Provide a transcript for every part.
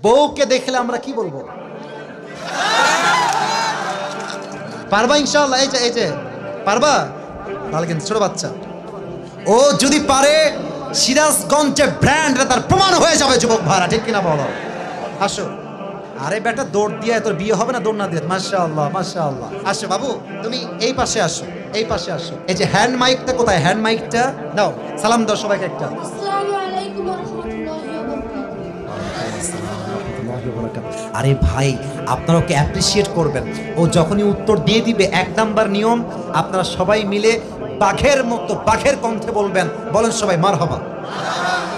বউকে দেখলে আমরা কি বলবো? পারবা ইনশাআল্লাহ? এই যে পারবা? তাহলে কিন্তু ছোট বাচ্চা, ও যদি পারে সিরাজগঞ্জের ব্র্যান্ড তার প্রমাণ হয়ে যাবে যুবক ভাড়া, ঠিক কিনা বলো? আসো। আরে বেটা দৌড় দিয়ে তোর বিয়ে হবে না দৌড় না দিয়ে? মাশাআল্লাহ মাশাআল্লাহ। আসো বাবু, তুমি এই পাশে আসো, এই পাশে আসো। এই যে হ্যান্ড মাইকটা কোথায়? হ্যান্ড মাইকটা দাও, সালাম দাও সবাইকে একটা। আসসালামু আলাইকুম ওয়া রাহমাতুল্লাহি ওয়া বারাকাতুহু। আরে ভাই, আপনারা ওকে অ্যাপ্রিসিয়েট করবেন। ও যখনই উত্তর দিয়ে দিবে, 1 নাম্বার নিয়ম, আপনারা সবাই মিলে বাঘের মতো বাঘের কণ্ঠে বলবেন। বলেন সবাই মারহাবা।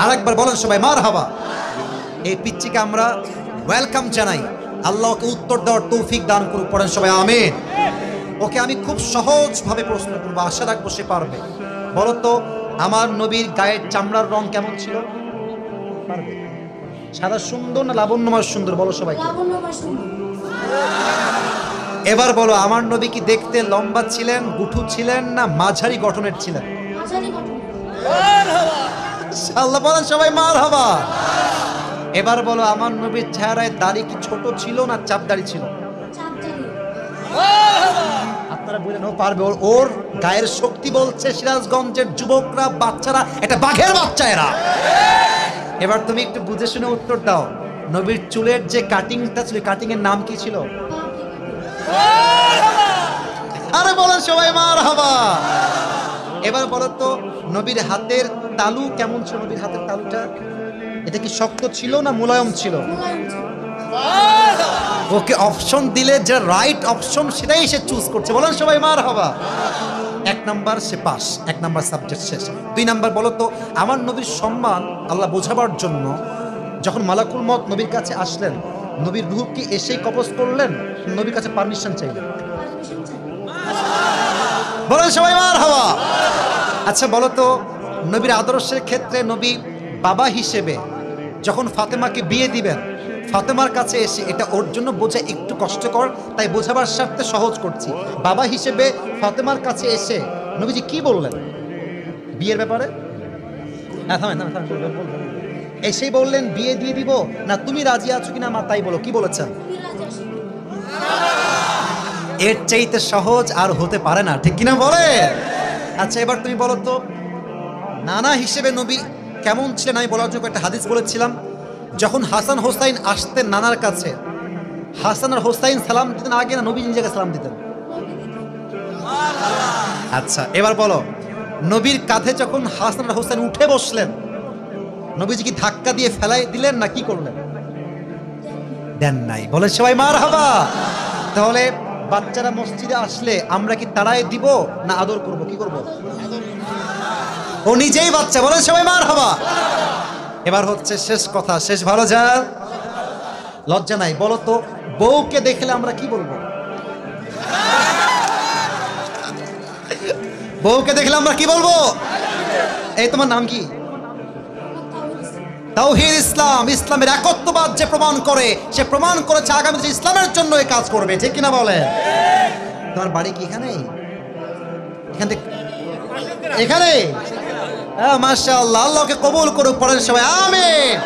আরেকবার বলেন সবাই মারহাবা। এই পিচ্চিকে আমরা ওয়েলকাম জানাই। আল্লাহ ওকে উত্তর দেওয়ার তৌফিক দান করুক। পড়েন সবাই আমিন। ওকে আমি খুব সহজভাবে প্রশ্ন করবো, আশা রাখবো সে পারবে। বলো তো, আমার নবীর গায়ের চামড়ার রং কেমন ছিল? পারবে? সাদা সুন্দর না লাবণ্যময় সুন্দর? বলো সবাই। লাবণ্যময় সুন্দর। এবার বলো, আমার নবী কি দেখতে লম্বা ছিলেন, গুঠু ছিলেন, না মাঝারি গঠনের ছিলেন? মাঝারি গঠন। আল্লাহ বলেন সবাই মারহাবা। এবার বলো, আমার নবীর চেহারায় দাড়ি কি ছোট ছিল না চাপ দাড়ি ছিল? চাঁদদারি। আপনারা বলেন ও পারবে। ওর গায়ের শক্তি বলছে সিরাজগঞ্জের যুবকরা, বাচ্চারা এটা বাঘের বাচ্চা এরা। এবার তুমি একটু বুঝে শুনে উত্তর দাও। নবীর চুলের যে কাটিংটা ছিল, কাটিং এর নাম কি ছিল? আরে বলেন সবাই মারহাবা। এবার বলো তো, নবীর হাতের তালু কেমন ছিল? নবীর হাতের তালুটা এটা কি শক্ত ছিল না মুলায়ম ছিল? মুলায়ম ছিল। ওকে অপশন দিলে যে রাইট অপশন সেটাই সে চুজ করছে। বলেন সবাই মারহাবা। 1 নাম্বার সে পাস, 1 নাম্বার সাবজেক্ট শেষ। 2 নাম্বার বলো তো, আমার নবীর সম্মান আল্লাহ বোঝাবার জন্য যখন মালাকুল মত নবীর কাছে আসলেন, নবীর রূহ কি এসেই কবজ করলেন, নবীর কাছে পারমিশন চাইলেন? পারমিশন চাই। বলেন সবাই মারহাবা। আচ্ছা বলো তো, নবীর আদর্শের ক্ষেত্রে নবী বাবা হিসেবে যখন ফাতেমাকে বিয়ে দিবেন, ফাতেমার কাছে এসে, এটা ওর জন্য বোঝা একটু কষ্টকর, তাই বোঝাবার স্বার্থে সহজ করছি। বাবা হিসেবে ফাতেমার কাছে এসে নবীজি কি বললেন বিয়ের ব্যাপারে? হ্যাঁ থামেন থামেন থামেন, বলবেন। এসেই বললেন বিয়ে দিয়ে দিব, না তুমি রাজি আছো কিনা মা তাই বলো, কি বলেছেন? তুমি রাজি আছো? এর চাইতে সহজ আর হতে পারে না, ঠিক কিনা বলে? আচ্ছা এবার তুমি বলো তো, নানা হিসেবে নবী কেমন ছিলেন? আমি বলার জন্য একটা হাদিস বলেছিলাম, যখন হাসান হোসাইন আসতেন নানার কাছে, হাসান আর হোসাইন সালাম দিতেন আগে না নবী নিজেকে সালাম দিতেন? আচ্ছা এবার বলো, নবীর কাঁধে যখন হাসান আর হোসাইন উঠে বসলেন, নবীজি কি ধাক্কা দিয়ে ফেলাই দিলেন না কি করলেন? দেন নাই। বলে সবাই মারহাবা। তাহলে বাচ্চারা মসজিদে আসলে আমরা কি তাড়াই দিব না আদর করব? কি করব? ও নিজেই বাচ্চা। বলে সবাই মারহাবা। এবার হচ্ছে শেষ কথা, শেষ ভালো যা, লজ্জা নাই। বলো তো, বউকে দেখলে আমরা কি বলবো? বউকে দেখলে আমরা কি বলবো? এই তোমার নাম কি? তাওহীদ ইসলাম। ইসলামের একত্ববাদ যে প্রমাণ করে, সে প্রমাণ করেছে আগামীতে ইসলামের জন্য এই কাজ করবে, ঠিক কিনা বলে? তোমার বাড়ি কি এখানে? এখান থেকে এখানে? হ্যাঁ মাশাআল্লাহ, আল্লাহকে কবুল করুক। পড়েন সবাই আমিন।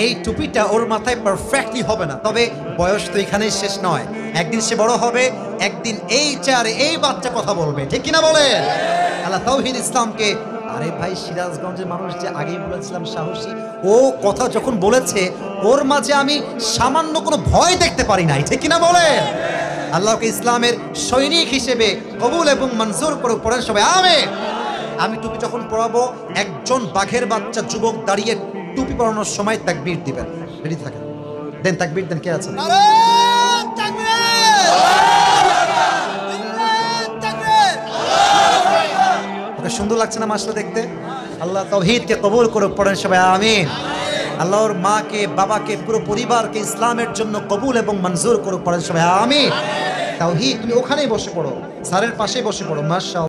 এই টুপিটা ওর মাথায় পারফেক্টলি হবে না, তবে বয়স তো এখানেই শেষ নয়। একদিন সে বড় হবে, একদিন এই চেয়ারে এই বাচ্চা কথা বলবে, ঠিক কিনা বলে? আল্লাহ তাওহীদ ইসলামকে, আরে ভাই সিরাজগঞ্জের মানুষ যে আগেই বলেছিলাম সাহসী, ও কথা যখন বলেছে ওর মাঝে আমি সামান্য কোনো ভয় দেখতে পারি নাই, ঠিক কিনা বলে? আল্লাহকে ইসলামের সৈনিক হিসেবে কবুল এবং মঞ্জুর করে। পড়েন সবাই আমিন। আমি টুপি যখন পরাবো, একজন বাঘের বাচ্চা যুবক দাঁড়িয়ে টুপি পরানোর সময় তাকবীর দিবেন। রেডি থাকেন, দেন তাকবীর দেন। কে আছেন? ওকে সুন্দর লাগছে না মাসলা দেখতে? আল্লাহ তাওহীদকে কবুল করে। পড়েন সবাই আমিন। আল্লাহর মাকে, বাবাকে, পুরো পরিবারকে ইসলামের জন্য কবুল এবং মঞ্জুর করে। পড়েন সবাই আমিন। তাওহীদ, তুমি ওখানেই বসে পড়ো, স্যারের পাশেই বসে পড়ো। মাশাআল্লাহ।